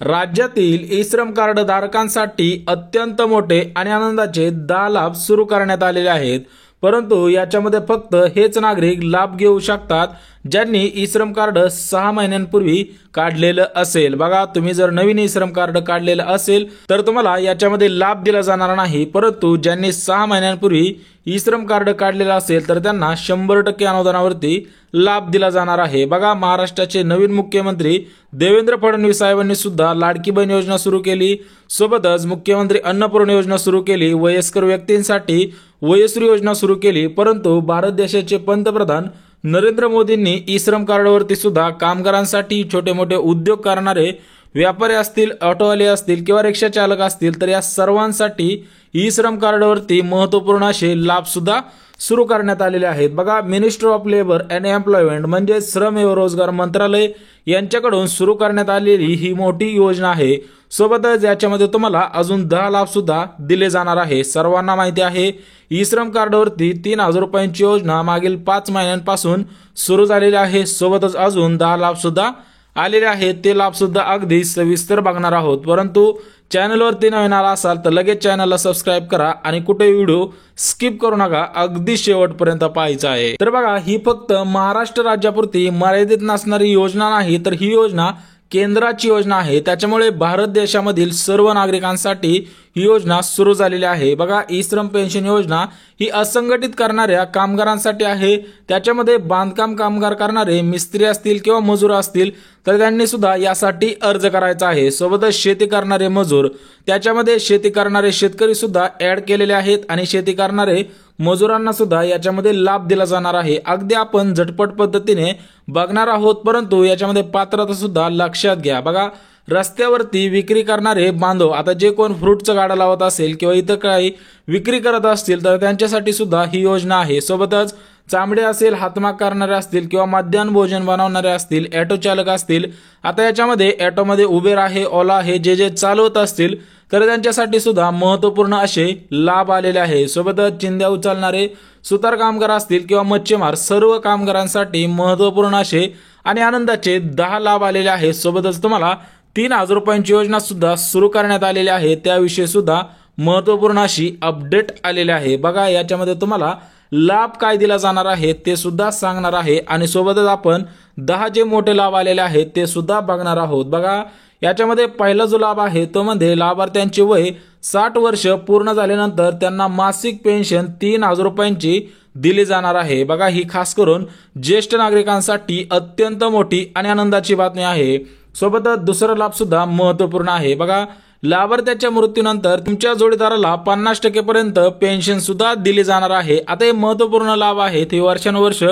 राज्यातील ई श्रम कार्ड धारकांसाठी अत्यंत मोठे आणि आनंदाचे 10 लाभ सुरू करण्यात आलेले आहेत। परंतु याच्यामध्ये फक्त हेच नागरिक लाभ घेऊ शकतात ज्यांनी ई श्रम कार्ड 6 महिन्यांपूर्वी काढलेलं असेल। बघा, तुम्ही जर नवीन ई श्रम कार्ड काढलेलं असेल तर तुम्हाला याच्यामध्ये लाभ दिला जाणार नाही, परंतु ज्यांनी 6 महिन्यांपूर्वी ई श्रम कार्ड काढलेलं असेल तर त्यांना 100% अनुदानावरती लाभ दिला जाणार आहे। बघा, महाराष्ट्राचे नवीन मुख्यमंत्री देवेंद्र फडणवीस साहेबांनी सुद्धा लाडकी बहीण योजना सुरू केली, सोबतच मुख्यमंत्री अन्नपूर्णा योजना सुरू केली, वयस्कर व्यक्तींसाठी वयश्री योजना सुरू केली। परंतु भारत देशाचे पंतप्रधान नरेंद्र मोदींनी ई श्रम कार्डवरती सुद्धा कामगारांसाठी, छोटे मोठे उद्योग करणारे व्यापारी असतील, ऑटोवाले असतील किंवा रिक्षा चालक असतील तर या सर्वांसाठी ई श्रम कार्डवरती महत्त्वपूर्ण असे लाभ सुद्धा सुरू करण्यात आलेले आहेत। बघा, minister of labour and employment म्हणजे श्रम व रोजगार मंत्रालय यांच्याकडून सुरू करण्यात आलेली ही मोठी योजना आहे। सोबतच याच्यामध्ये तुम्हाला अजून 10 लाभ सुद्धा दिले जाणार आहे। सर्वांना माहिती आहे, ई श्रम कार्डवरती 3000 रुपयांची योजना मागील 5 महिन्यांपासून सुरू झालेली आहे। सोबतच अजून 10 लाभ सुद्धा आलेले आहेत, ते लाभ सुद्धा अगदी सविस्तर बघणार आहोत। परंतु चॅनलवरती नवीन आला असाल तर लगेच चॅनलला सबस्क्राइब करा आणि कुठे व्हिडिओ स्किप करू नका, अगदी शेवटपर्यंत पाहायचा आहे। तर बघा, ही फक्त महाराष्ट्र राज्यापुरती मर्यादित नसणारी योजना नाही, तर ही योजना केंद्राची योजना आहे। त्याच्यामुळे भारत देशामधील सर्व नागरिकांसाठी ही योजना सुरू झालेली आहे। बघा, ई श्रम पेन्शन योजना ही असंघटित करणाऱ्या कामगारांसाठी आहे। त्याच्यामध्ये बांधकाम कामगार करणारे मिस्त्री असतील किंवा मजूर असतील तर त्यांनी सुद्धा यासाठी अर्ज करायचा आहे। सोबतच शेती करणारे मजूर, त्याच्यामध्ये शेती करणारे शेतकरी सुद्धा ऍड केलेले आहेत आणि शेती करणारे मजुरांना सुद्धा याच्यामध्ये लाभ दिला जाणार आहे। अगदी आपण झटपट पद्धतीने बघणार आहोत, परंतु याच्यामध्ये पात्रता सुद्धा लक्षात घ्या। बघा, रस्त्यावरती विक्री करणारे बांधव, आता जे कोण फ्रूटचं गाडा लावत असेल किंवा इतर काही विक्री करत असतील तर त्यांच्यासाठी सुद्धा ही योजना आहे। सोबतच चामडे असेल, हातमाग करणारे असतील किंवा मध्यान्ह भोजन बनवणारे असतील, ऑटो चालक असतील, आता याच्यामध्ये ऑटोमध्ये उबेर आहे, ओला आहे, जे चालवत असतील तर त्यांच्यासाठी सुद्धा महत्त्वपूर्ण असे लाभ आलेले आहे। सोबतच चिंध्या उचलणारे सुतार कामगार असतील किंवा मच्छीमार, सर्व कामगारांसाठी महत्त्वपूर्ण असे आणि आनंदाचे 10 लाभ आलेले आहेत। सोबतच तुम्हाला 3000 रुपयांची योजना सुद्धा सुरू करण्यात आलेली आहे, त्याविषयी सुद्धा महत्त्वपूर्ण अशी अपडेट आलेली आहे। बघा, याच्यामध्ये तुम्हाला लाभ काय दिला जाणार आहे ते सुद्धा सांगणार आहे आणि सोबतच आपण 10 जे मोठे लाभ आलेले आहेत ते सुद्धा बघणार आहोत। बघा, याच्यामध्ये पहिला जो लाभ आहे तो म्हणजे लाभार्थ्यांचे वय 60 वर्ष पूर्ण झाल्यानंतर त्यांना मासिक पेन्शन 3000 रुपयांची दिली जाणार आहे। बघा, ही खास करून ज्येष्ठ नागरिकांसाठी अत्यंत मोठी आणि आनंदाची बातमी आहे। सोबतच दुसरा लाभ सुद्धा महत्त्वपूर्ण आहे। बघा, लाभार्थ्याच्या मृत्यूनंतर तुमच्या जोडीदाराला 50% पर्यंत पेन्शन सुद्धा दिली जाणार आहे। आता हे महत्त्वपूर्ण लाभ आहेत, हे वर्षानुवर्ष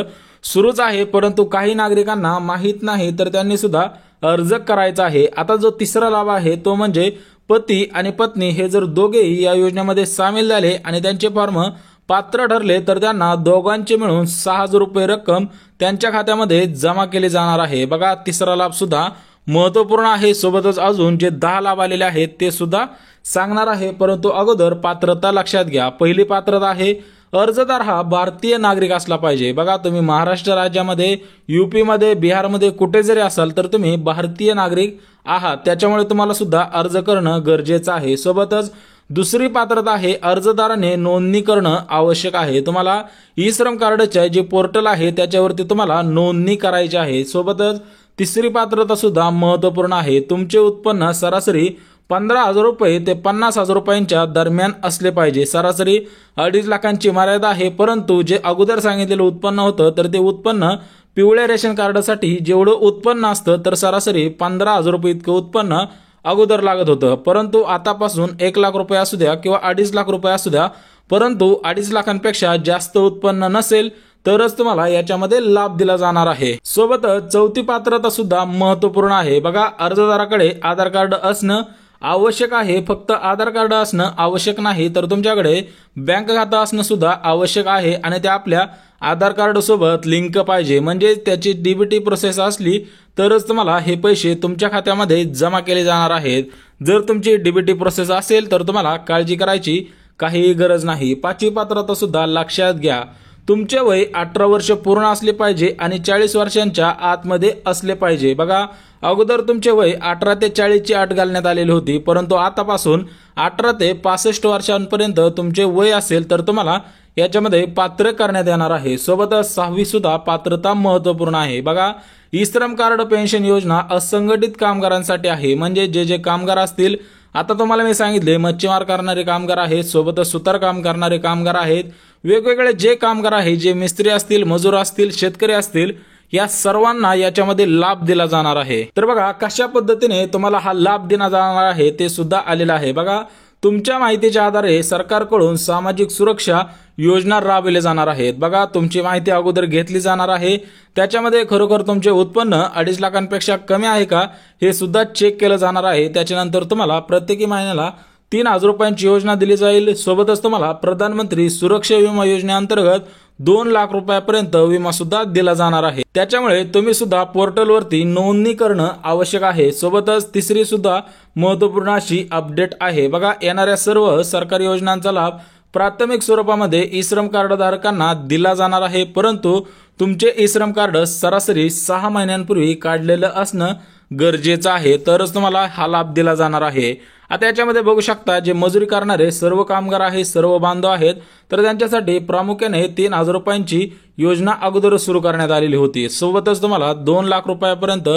सुरूच आहे, परंतु काही नागरिकांना माहीत नाही तर त्यांनी सुद्धा अर्ज करायचा आहे। आता जो तिसरा लाभ आहे तो म्हणजे पती आणि पत्नी हे जर दोघेही या योजनेमध्ये सामील झाले आणि त्यांचे फॉर्म पात्र ठरले तर त्यांना दोघांचे मिळून 6000 रुपये रक्कम त्यांच्या खात्यामध्ये जमा केली जाणार आहे। बघा, तिसरा लाभ सुद्धा महत्त्वपूर्ण आहे। सोबतच अजून जे 10 लाभ आलेले आहेत ते सुद्धा सांगणार आहे, परंतु अगोदर पात्रता लक्षात घ्या। पहिली पात्रता आहे, अर्जदार हा भारतीय नागरिक असला पाहिजे। बघा, तुम्ही महाराष्ट्र राज्यामध्ये, यूपी मध्ये, बिहारमध्ये कुठे जरी असाल तर तुम्ही भारतीय नागरिक आहात, त्याच्यामुळे तुम्हाला सुद्धा अर्ज करणं गरजेचं आहे। सोबतच दुसरी पात्रता आहे, अर्जदाराने नोंदणी करणं आवश्यक आहे। तुम्हाला ई श्रम कार्डचे जे पोर्टल आहे त्याच्यावरती तुम्हाला नोंदणी करायची आहे। सोबतच तिसरी पात्रता सुद्धा महत्त्वपूर्ण आहे, तुमचे उत्पन्न सरासरी 15,000 रुपये ते 50,000 रुपयांच्या दरम्यान असले पाहिजे। सरासरी 2.5 लाखांची मर्यादा आहे, परंतु जे अगोदर सांगितलेलं उत्पन्न होतं तर ते उत्पन्न पिवळ्या रेशन कार्डसाठी जेवढं उत्पन्न असतं तर सरासरी 15,000 रुपये इतकं उत्पन्न अगोदर लागत होतं, परंतु आतापासून 1 लाख रुपये असू द्या किंवा 2.5 लाख रुपये असू द्या, परंतु 2.5 लाखांपेक्षा जास्त उत्पन्न नसेल तरच तुम्हाला याच्यामध्ये लाभ दिला जाणार आहे। सोबतच चौथी पात्रता सुद्धा महत्त्वपूर्ण आहे। बघा, अर्जदाराकडे आधार कार्ड असणं आवश्यक आहे। फक्त आधार कार्ड असणं आवश्यक नाही तर तुमच्याकडे बँक खातं असणं सुद्धा आवश्यक आहे आणि ते आपल्या आधार कार्ड सोबत लिंक पाहिजे, म्हणजे त्याची डीबीटी प्रोसेस असली तरच तुम्हाला हे पैसे तुमच्या खात्यामध्ये जमा केले जाणार आहेत। जर तुमची डीबीटी प्रोसेस असेल तर तुम्हाला काळजी करायची काही गरज नाही। पाचवी पात्रता सुद्धा लक्षात घ्या, तुमचे वय 18 वर्ष पूर्ण असले पाहिजे आणि 40 वर्षांच्या आतमध्ये असले पाहिजे। बघा, अगोदर तुमचे वय 18 ते 40 ची अट घालण्यात आलेली होती, परंतु आतापासून 18 ते 65 वर्षांपर्यंत तुमचे वय असेल तर तुम्हाला याच्यामध्ये पात्र करण्यात येणार आहे। सोबतच 6वी सुद्धा पात्रता महत्त्वपूर्ण आहे। बघा, ई श्रम कार्ड पेन्शन योजना असंघटित कामगारांसाठी आहे, म्हणजे जे कामगार असतील, आता तुम्हाला मी सांगितले मच्छीमार करणारे कामगार आहेत, सोबतच सुतार काम करणारे कामगार आहेत, वेगवेगळे जे कामगार आहेत, जे मिस्त्री असतील, मजूर असतील, शेतकरी असतील, या सर्वांना याच्यामध्ये लाभ दिला जाणार आहे। तर बघा कशा पद्धतीने तुम्हाला हा लाभ दिला जाणार आहे ते सुद्धा आलेला आहे। बघा, तुमच्या माहितीच्या आधारे सरकारकडून सामाजिक सुरक्षा योजना राबविले जाणार आहेत। बघा, तुमची माहिती अगोदर घेतली जाणार आहे, त्याच्यामध्ये खरोखर तुमचे उत्पन्न 2.5 लाखांपेक्षा कमी आहे का हे सुद्धा चेक केलं जाणार आहे। त्याच्यानंतर तुम्हाला प्रत्येकी महिन्याला 3,000 रुपयांची योजना दिली जाईल। सोबतच तुम्हाला प्रधानमंत्री सुरक्षा विमा योजनेअंतर्गत 2 लाख रुपयापर्यंत विमा सुद्धा दिला जाणार आहे। त्याच्यामुळे तुम्ही सुद्धा पोर्टलवरती नोंदणी करणं आवश्यक आहे। सोबतच तिसरी सुद्धा महत्त्वपूर्ण अशी अपडेट आहे। बघा, येणाऱ्या सर्व सरकारी योजनांचा लाभ प्राथमिक स्वरूपामध्ये ई श्रम कार्ड धारकांना दिला जाणार आहे, परंतु तुमचे ई श्रम कार्ड सरासरी 6 महिन्यांपूर्वी काढलेलं असणं गरजेचं आहे, तरच तुम्हाला हा लाभ दिला जाणार आहे। आता याच्यामध्ये बघू शकता, जे मजुरी करणारे सर्व कामगार आहेत, सर्व बांधव आहेत, तर त्यांच्यासाठी प्रामुख्याने 3,000 रुपयांची योजना अगोदर सुरू करण्यात आलेली होती। सोबतच तुम्हाला 2 लाख रुपयापर्यंत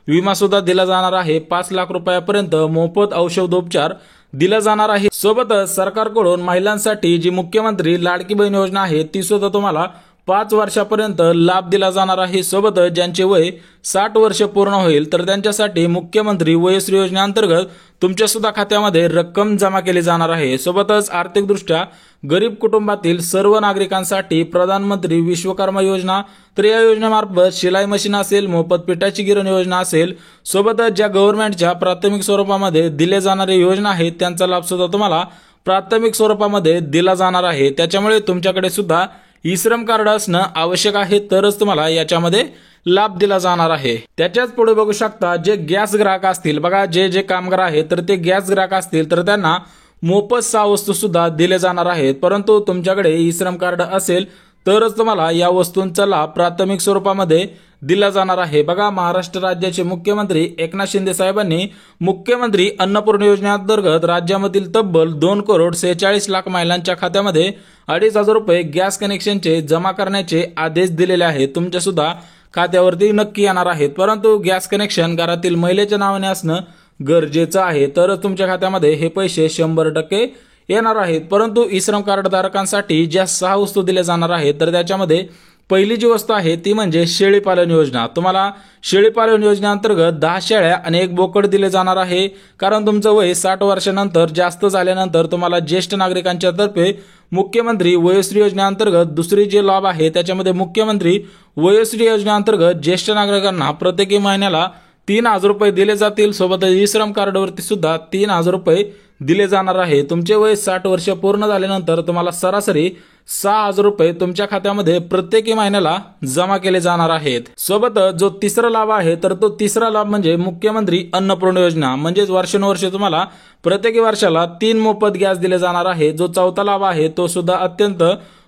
विमा सुद्धा दिला जाणार आहे, 5 लाख रुपयापर्यंत मोफत औषधोपचार दिला जाणार आहे। सोबतच सरकारकडून महिलांसाठी जी मुख्यमंत्री लाडकी बहीण योजना आहे ती सुद्धा तुम्हाला 5 वर्षापर्यंत लाभ दिला जाणार आहे। सोबतच ज्यांचे वय 60 वर्ष पूर्ण होईल तर त्यांच्यासाठी मुख्यमंत्री वयश्री योजनेअंतर्गत तुमच्या सुद्धा खात्यामध्ये रक्कम जमा केली जाणार आहे। सोबतच आर्थिकदृष्ट्या गरीब कुटुंबातील सर्व नागरिकांसाठी प्रधानमंत्री विश्वकर्मा योजना, तर या योजनेमार्फत शिलाई मशीन असेल, मोफत पिठाची गिरण योजना असेल, सोबतच ज्या गव्हर्नमेंटच्या प्राथमिक स्वरूपामध्ये दिले जाणारे योजना आहेत त्यांचा लाभ सुद्धा तुम्हाला प्राथमिक स्वरूपामध्ये दिला जाणार आहे। त्याच्यामुळे तुमच्याकडे सुद्धा ई श्रम कार्ड असणं आवश्यक आहे, तरच तुम्हाला याच्यामध्ये लाभ दिला जाणार आहे। त्याच्याच पुढे बघू शकता, जे गॅस ग्राहक असतील, बघा जे कामगार आहेत तर ते गॅस ग्राहक असतील तर त्यांना मोफत 6 वस्तू सुद्धा दिले जाणार आहेत, परंतु तुमच्याकडे ई श्रम कार्ड असेल तरच तुम्हाला या वस्तूंचा लाभ प्राथमिक स्वरूपामध्ये दिला जाणार आहे। बघा, महाराष्ट्र राज्याचे मुख्यमंत्री एकनाथ शिंदे साहेबांनी मुख्यमंत्री अन्नपूर्णा योजनेअंतर्गत राज्यामधील तब्बल 2,46,00,000 महिलांच्या खात्यामध्ये 2,500 रुपये गॅस कनेक्शनचे जमा करण्याचे आदेश दिलेले आहेत। तुमच्या सुद्धा खात्यावरती नक्की येणार आहेत, परंतु गॅस कनेक्शन घरातील महिलेच्या नावाने असणं गरजेचं आहे, तरच तुमच्या खात्यामध्ये हे पैसे 100% येणार आहेत। परंतु ई श्रम कार्ड धारकांसाठी ज्या 6 वस्तू दिल्या जाणार आहेत तर त्याच्यामध्ये पहिली जी वस्तू आहे ती म्हणजे शेळीपालन योजना। तुम्हाला शेळीपालन योजनेअंतर्गत 10 शेळ्या आणि 1 बोकड दिले जाणार आहे, कारण तुमचं वय 60 वर्षानंतर जास्त झाल्यानंतर तुम्हाला ज्येष्ठ नागरिकांच्या तर्फे मुख्यमंत्री वयोश्री योजनेअंतर्गत दुसरी जे लाभ आहे त्याच्यामध्ये मुख्यमंत्री वयोश्री योजनेअंतर्गत ज्येष्ठ नागरिकांना प्रत्येकी महिन्याला 3,000 रुपये दिले जातील। सोबतच ई श्रम कार्डवरती सुद्धा 3,000 रुपये दिले जाणार आहे। तुमचे वय 60 वर्ष पूर्ण झाल्यानंतर तुम्हाला सरासरी 6,000 रुपये तुमच्या खात्यामध्ये प्रत्येकी महिन्याला जमा केले जाणार आहेत। सोबतच जो तिसरा लाभ आहे तर तो तिसरा लाभ म्हणजे मुख्यमंत्री अन्नपूर्णा योजना, म्हणजेच वर्षानुवर्षे तुम्हाला प्रत्येकी वर्षाला 3 मोफत गॅस दिले जाणार आहे। जो चौथा लाभ आहे तो सुद्धा अत्यंत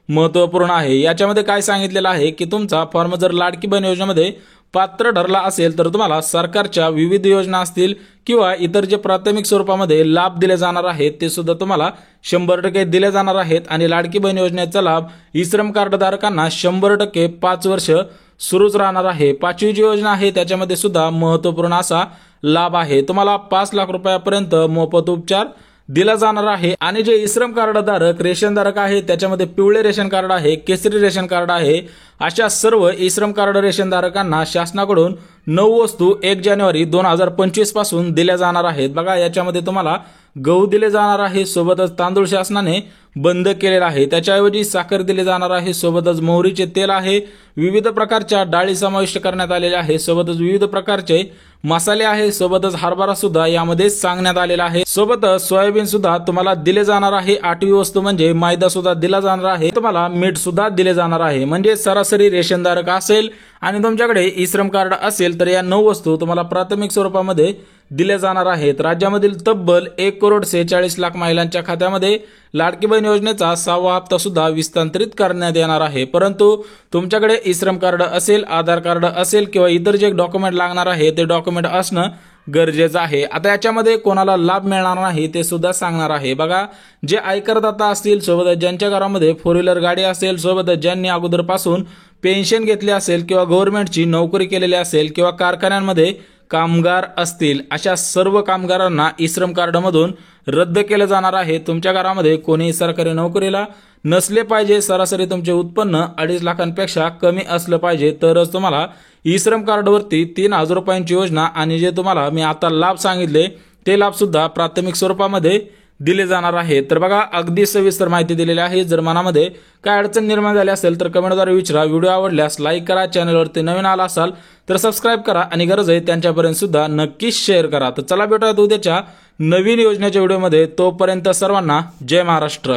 महत्त्वपूर्ण आहे। याच्यामध्ये काय सांगितलेलं आहे की तुमचा फॉर्म जर लाडकी बहीण योजनेमध्ये पात्र ठरला असेल तर तुम्हाला सरकारच्या विविध योजना असतील किंवा इतर जे प्राथमिक स्वरूपामध्ये लाभ दिले जाणार आहेत ते सुद्धा तुम्हाला 100% दिले जाणार आहेत। आणि लाडकी बहीण योजनेचा लाभ ई श्रम कार्ड धारकांना 100% 5 वर्ष सुरूच राहणार आहे। 5वी जी योजना आहे त्याच्यामध्ये सुद्धा महत्त्वपूर्ण असा लाभ आहे। तुम्हाला 5 लाख रुपयापर्यंत मोफत उपचार दिला जाणार आहे। आणि जे ई श्रम कार्ड धारक रेशन धारक आहे त्याच्यामध्ये पिवळे रेशन कार्ड आहे, केसरी रेशन कार्ड आहे, अशा सर्व ई श्रम कार्ड रेशन धारकांना शासनाकडून 9 वस्तू 1 जानेवारी 2025 पासून दिल्या जाणार आहेत। बघा, याच्यामध्ये तुम्हाला गहू दिले जाणार आहे, सोबतच तांदूळ शासनाने बंद केलेला आहे, त्याच्याऐवजी साखर दिले जाणार आहे, सोबतच मोहरीचे तेल आहे, विविध प्रकारच्या डाळी समाविष्ट करण्यात आलेल्या आहे, सोबतच विविध प्रकारचे मसाले आहे, सोबतच हरभरा सुद्धा यामध्ये सांगण्यात आलेला आहे। सोबतच सोयाबीन सुद्धा तुम्हाला दिले जाणार आहे। 8वी वस्तू म्हणजे मैदा सुद्धा दिला जाणार आहे, तुम्हाला मीठ सुद्धा दिले जाणार आहे। म्हणजे सरासरी रेशनधारक असेल आणि तुमच्याकडे ई श्रम कार्ड असेल तर या 9 वस्तू तुम्हाला प्राथमिक स्वरूपामध्ये दिले जाणार आहेत। राज्यामधील तब्बल 1,46,00,000 महिलांच्या खात्यामध्ये लाडकी बहीण योजनेचा 6वा हप्ता सुद्धा विस्तारित करण्यात येणार आहे। परंतु तुमच्याकडे ई श्रम कार्ड असेल, आधार कार्ड असेल किंवा इतर जे डॉक्युमेंट लागणार आहे ते डॉक्युमेंट असणं गरजेचं आहे। आता याच्यामध्ये कोणाला लाभ मिळणार नाही ते सुद्धा सांगणार आहे। बघा, जे आयकरदाता असतील, सोबतच ज्यांच्या घरामध्ये 4 व्हीलर गाडी असेल, सोबतच ज्यांनी अगोदरपासून पेन्शन घेतली असेल किंवा गव्हर्नमेंटची नोकरी केलेली असेल किंवा कारखान्यांमध्ये कामगार असतील, अशा सर्व कामगारांना ई श्रम कार्डमधून रद्द केलं जाणार आहे। तुमच्या घरामध्ये कोणीही सरकारी नोकरीला नसले पाहिजे, सरासरी तुमचे उत्पन्न 2.5 लाखांपेक्षा कमी असलं पाहिजे, तरच तुम्हाला ई श्रम कार्डवरती 3,000 रुपयांची योजना आणि जे तुम्हाला मी आता लाभ सांगितले ते लाभ सुद्धा प्राथमिक स्वरूपामध्ये दिले जाणार आहे। तर बघा, अगदी सविस्तर माहिती दिलेली आहे। जर मनामध्ये काय अडचण निर्माण झाली असेल तर कमेंटद्वारे विचारा। व्हिडिओ आवडल्यास लाईक करा, चॅनलवरती नवीन आला असाल तर सबस्क्राईब करा आणि गरज आहे त्यांच्यापर्यंत सुद्धा नक्कीच शेअर करा। तर चला भेटूयात उद्याच्या नवीन योजनेच्या व्हिडिओमध्ये। तोपर्यंत सर्वांना जय महाराष्ट्र।